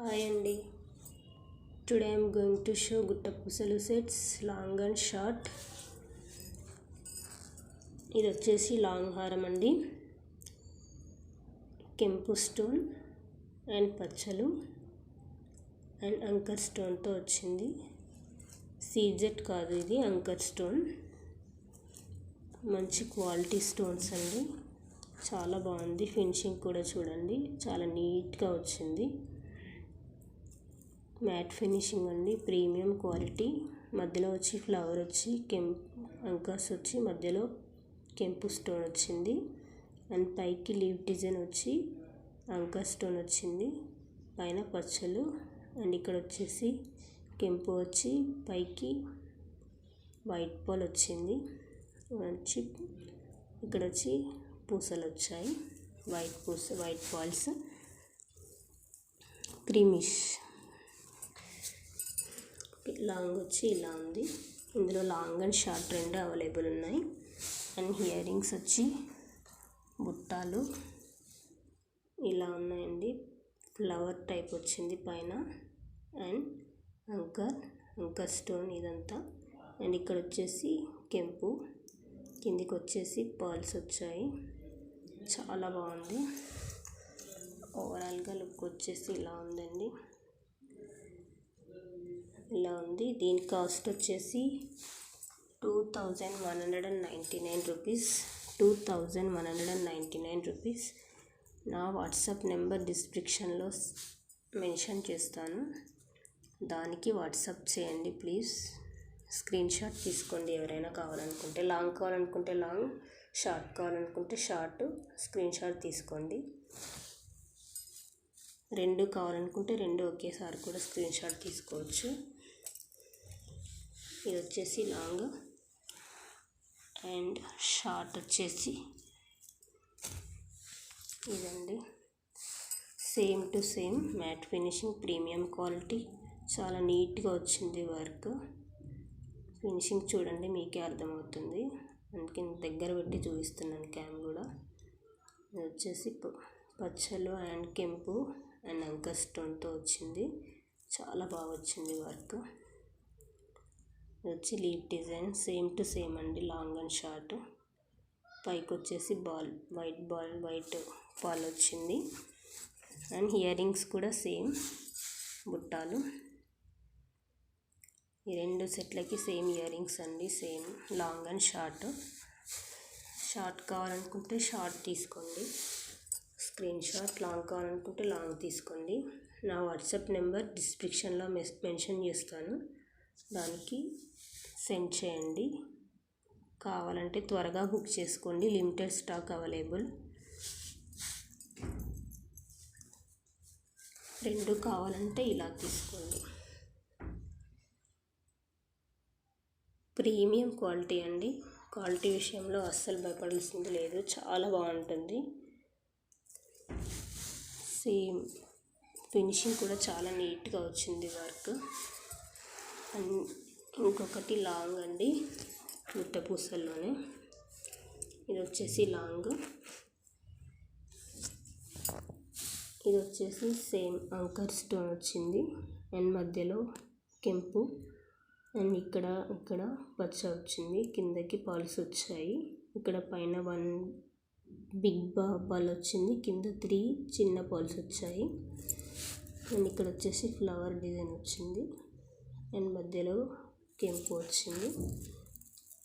Hi అండి. Today I'm going to show గుట్టపూసలు sets long and short. ఇది వచ్చేసి లాంగ్ హారం అండి. కెంపు స్టోన్ అండ్ పచ్చలు అండ్ అంకర్ స్టోన్తో వచ్చింది. సీజెట్ కాదు, ఇది అంకర్ స్టోన్. మంచి క్వాలిటీ స్టోన్స్ అండి. చాలా బాగుంది. ఫినిషింగ్ కూడా చూడండి, చాలా నీట్గా వచ్చింది. మ్యాట్ ఫినిషింగ్ అండి, ప్రీమియం క్వాలిటీ. మధ్యలో వచ్చి ఫ్లవర్ వచ్చి అంకర్స్ వచ్చి మధ్యలో కెంపు స్టోన్ వచ్చింది. అండ్ పైకి లీవ్ డిజైన్ వచ్చి అంకర్ స్టోన్ వచ్చింది. పైన పచ్చలు అండ్ ఇక్కడ వచ్చేసి కెంపు వచ్చి పైకి వైట్ పాల్ వచ్చింది. వచ్చి ఇక్కడ వచ్చి పూసలు వచ్చాయి, వైట్ పాల్స్, క్రీమిష్. లాంగ్ వచ్చి ఇలా ఉంది. ఇందులో లాంగ్ అండ్ షార్ట్ రెండు అవైలబుల్ ఉన్నాయి. అండ్ ఇయర్ రింగ్స్ వచ్చి బుట్టాలు ఇలా ఉన్నాయండి. ఫ్లవర్ టైప్ వచ్చింది పైన. అండ్ అంకర్ స్టోన్ ఇదంతా. అండ్ ఇక్కడ వచ్చేసి కెంపు, కిందికి వచ్చేసి పర్ల్స్ వచ్చాయి. చాలా బాగుంది. ఓవరాల్గా లుక్ వచ్చేసి ఇలా ఉందండి. ఇలా ఉంది. దీని కాస్ట్ వచ్చేసి 2199 రూపీస్. 2199 రూపీస్. నా వాట్సాప్ నెంబర్ డిస్క్రిప్షన్లో మెన్షన్ చేస్తాను, దానికి వాట్సాప్ చేయండి ప్లీజ్. స్క్రీన్ షాట్ తీసుకోండి ఎవరైనా కావాలనుకుంటే. లాంగ్ కావాలనుకుంటే లాంగ్, షార్ట్ కావాలనుకుంటే షార్ట్ స్క్రీన్ షాట్ తీసుకోండి. రెండు కావాలనుకుంటే రెండు ఒకేసారి కూడా స్క్రీన్ షాట్ తీసుకోవచ్చు. ఇది వచ్చేసి లాంగ్ అండ్ షార్ట్ వచ్చేసి ఇదండి. Same to same matte finishing, premium quality. చాలా నీట్గా వచ్చింది వర్క్. ఫినిషింగ్ చూడండి, మీకే అర్థమవుతుంది. అందుకే దగ్గర పెట్టి చూపిస్తున్నాను క్యామ్ కూడా. ఇది వచ్చేసి పచ్చలు అండ్ కెంపు అండ్ అంకర్ స్టోన్తో వచ్చింది. చాలా బాగా వచ్చింది వర్క్. ఇది వచ్చి leave design, same to same అండి, లాంగ్ అండ్ షార్ట్. పైకి వచ్చేసి వైట్ పాల్ వచ్చింది. అండ్ ఇయర్ రింగ్స్ కూడా సేమ్ బుట్టాలు. ఈ రెండు సెట్లకి సేమ్ ఇయర్ రింగ్స్ అండి, same long and short. Short కావాలనుకుంటే షార్ట్ తీసుకోండి స్క్రీన్ షాట్, లాంగ్ కావాలనుకుంటే లాంగ్ తీసుకోండి. నా వాట్సాప్ నెంబర్ డిస్క్రిప్షన్లో మెన్షన్ చేస్తాను, దానికి సెండ్ చేయండి. కావాలంటే త్వరగా బుక్ చేసుకోండి, లిమిటెడ్ స్టాక్ అవైలబుల్. రెండు కావాలంటే ఇలా తీసుకోండి. ప్రీమియం క్వాలిటీ అండి. క్వాలిటీ విషయంలో అస్సలు భయపడాల్సింది లేదు, చాలా బాగుంటుంది. సేమ్ ఫినిషింగ్ కూడా చాలా నీట్గా వచ్చింది వర్క్. అండ్ ఇంకొకటి లాంగ్ అండి, గుట్టపూసల్లోనే. ఇది వచ్చేసి లాంగ్. ఇది వచ్చేసి సేమ్ అంకర్ స్టోన్ వచ్చింది అండ్ మధ్యలో కెంపు అండ్ ఇక్కడ పచ్చ వచ్చింది. కిందకి పాల్స్ వచ్చాయి. ఇక్కడ పైన 1 బిగ్ బాల్ వచ్చింది, కింద 3 చిన్న పాల్స్ వచ్చాయి. అండ్ ఇక్కడ వచ్చేసి ఫ్లవర్ డిజైన్ వచ్చింది అండ్ మధ్యలో కెంపు వచ్చింది.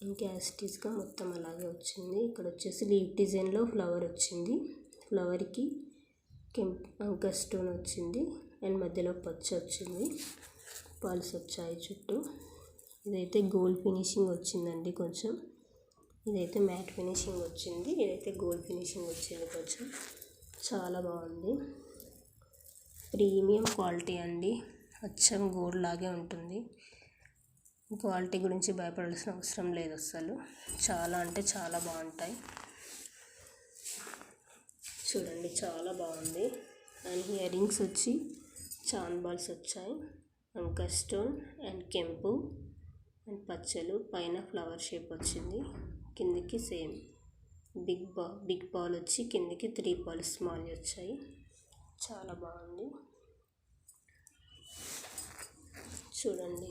ఇంకా యాస్టీస్గా మొత్తం అలాగే వచ్చింది. ఇక్కడ వచ్చేసి లీవ్ డిజైన్లో ఫ్లవర్ వచ్చింది. ఫ్లవర్కి అంకర్ స్టోన్ వచ్చింది అండ్ మధ్యలో పచ్చ వచ్చింది. పాల్స్ వచ్చాయి చుట్టూ. ఇదైతే గోల్డ్ ఫినిషింగ్ వచ్చిందండి కొంచెం. ఇదైతే మ్యాట్ ఫినిషింగ్ వచ్చింది, ఇదైతే గోల్డ్ ఫినిషింగ్ వచ్చింది కొంచెం. చాలా బాగుంది. ప్రీమియం క్వాలిటీ అండి, అచ్చం గోల్డ్ లాగే ఉంటుంది. క్వాలిటీ గురించి భయపడాల్సిన అవసరం లేదు అస్సలు. చాలా అంటే చాలా బాగుంటాయి. చూడండి, చాలా బాగుంది. అండ్ ఇయర్ రింగ్స్ వచ్చి చాన్ బాల్స్ వచ్చాయి, అంకర్ స్టోన్ అండ్ కెంపు అండ్ పచ్చలు. పైన ఫ్లవర్ షేప్ వచ్చింది, కిందికి సేమ్ బిగ్ బాల్ వచ్చి కిందికి 3 బాల్స్ స్మాల్ వచ్చాయి. చాలా బాగుంది. చూడండి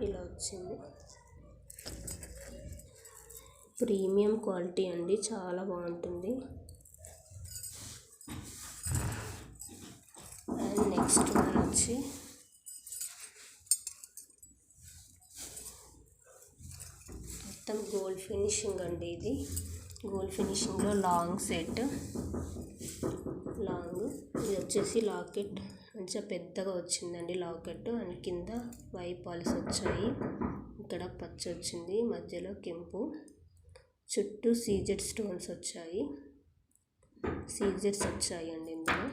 ఇలా వచ్చింది. ప్రీమియం క్వాలిటీ అండి, చాలా బాగుంటుంది. అండ్ నెక్స్ట్ వన్ వచ్చి మొత్తం గోల్డ్ ఫినిషింగ్ అండి. ఇది గోల్డ్ ఫినిషింగ్లో లాంగ్ సెట్. ఇది వచ్చేసి లాకెట్, మంచిగా పెద్దగా వచ్చిందండి లాకెట్. అండ్ కింద వైట్ పాలిష్ వచ్చాయి. ఇక్కడ పచ్చ వచ్చింది, మధ్యలో కెంపు, చుట్టూ సీజెడ్ స్టోన్స్ వచ్చాయి. సీజెడ్స్ వచ్చాయి అండి ఇందులో.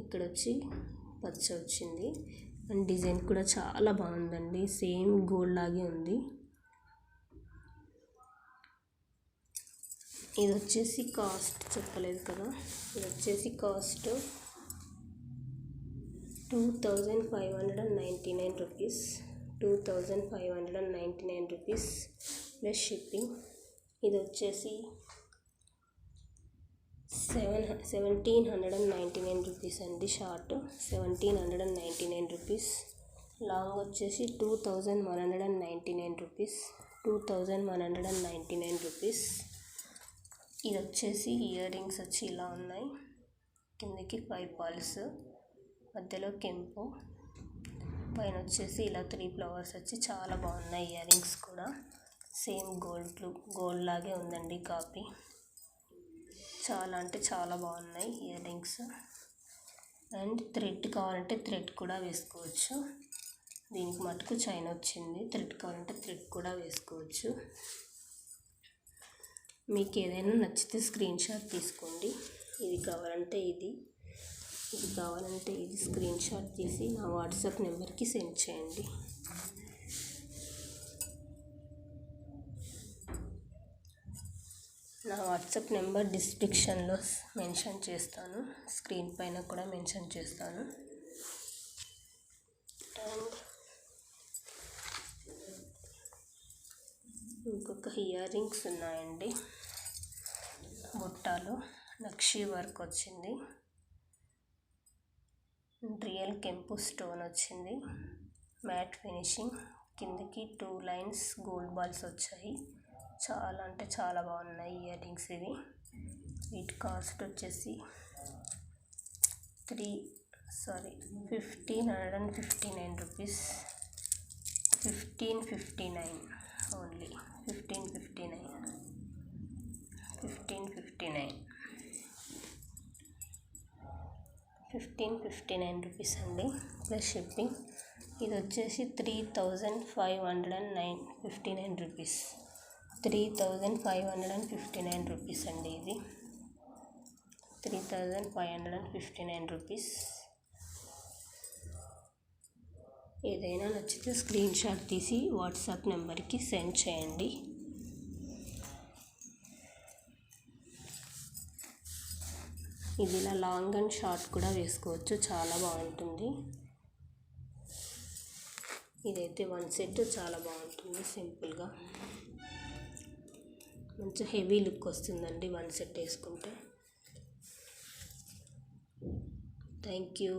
ఇక్కడ వచ్చి పచ్చ వచ్చింది. అండ్ డిజైన్ కూడా చాలా బాగుందండి, సేమ్ గోల్డ్ లాగే ఉంది. ఇది వచ్చేసి కాస్ట్ చెప్పలేదు కదా. ఇది వచ్చేసి cost 2599 rupees. 2599 rupees plus shipping. ఇది వచ్చేసి 1799 రూపీస్ అండి. Short 1799 rupees. లాంగ్ వచ్చేసి 2199 రూపీస్. 2199 రూపీస్. ఇది వచ్చేసి ఇయర్ రింగ్స్ వచ్చి ఇలా ఉన్నాయి. కిందకి 5 పాల్స్, మధ్యలో కెంపు, పైన వచ్చేసి ఇలా 3 ఫ్లవర్స్ వచ్చి చాలా బాగున్నాయి. ఇయర్ రింగ్స్ కూడా సేమ్ గోల్డ్ లాగే ఉందండి కాపీ. చాలా అంటే చాలా బాగున్నాయి ఇయర్ రింగ్స్. అండ్ థ్రెడ్ కావాలంటే థ్రెడ్ కూడా వేసుకోవచ్చు. దీనికి మటుకు చైన్ వచ్చింది. థ్రెడ్ కావాలంటే థ్రెడ్ కూడా వేసుకోవచ్చు. మీకు ఏదైనా నచ్చితే స్క్రీన్ షాట్ తీసుకోండి. ఇది కావాలంటే ఇది కావాలంటే ఇది స్క్రీన్ షాట్ తీసి నా వాట్సాప్ నెంబర్కి సెండ్ చేయండి. నా వాట్సాప్ నెంబర్ డిస్క్రిప్షన్లో మెన్షన్ చేస్తాను, స్క్రీన్ పైన కూడా మెన్షన్ చేస్తాను. అండ్ ఇంకొక ఇయర్ రింగ్స్ ఉన్నాయండి. బుట్టాలో నక్షి వర్క్ వచ్చింది. రియల్ కెంపు స్టోన్ వచ్చింది. Matte finishing. కిందకి 2 లైన్స్ గోల్డ్ బాల్స్ వచ్చాయి. చాలా అంటే చాలా బాగున్నాయి ఇయర్ రింగ్స్ ఇవి. వీటి కాస్ట్ వచ్చేసి 1559 రూపీస్. 1559 ఓన్లీ. 1559 రూపీస్ అండి ప్లస్ షిప్పింగ్. ఇది వచ్చేసి 3559 రూపీస్. 3559 రూపీస్ అండి. ఇది 3559 రూపీస్. ఏదైనా నచ్చితే స్క్రీన్ షాట్ తీసి వాట్సాప్ నెంబర్కి సెండ్ చేయండి. ఇది ఇలా లాంగ్ అండ్ షార్ట్ కూడా వేసుకోవచ్చు, చాలా బాగుంటుంది. ఇదైతే 1 సెట్ చాలా బాగుంటుంది. సింపుల్గా మంచి హెవీ లుక్ వస్తుందండి 1 సెట్ వేసుకుంటే. Thank you.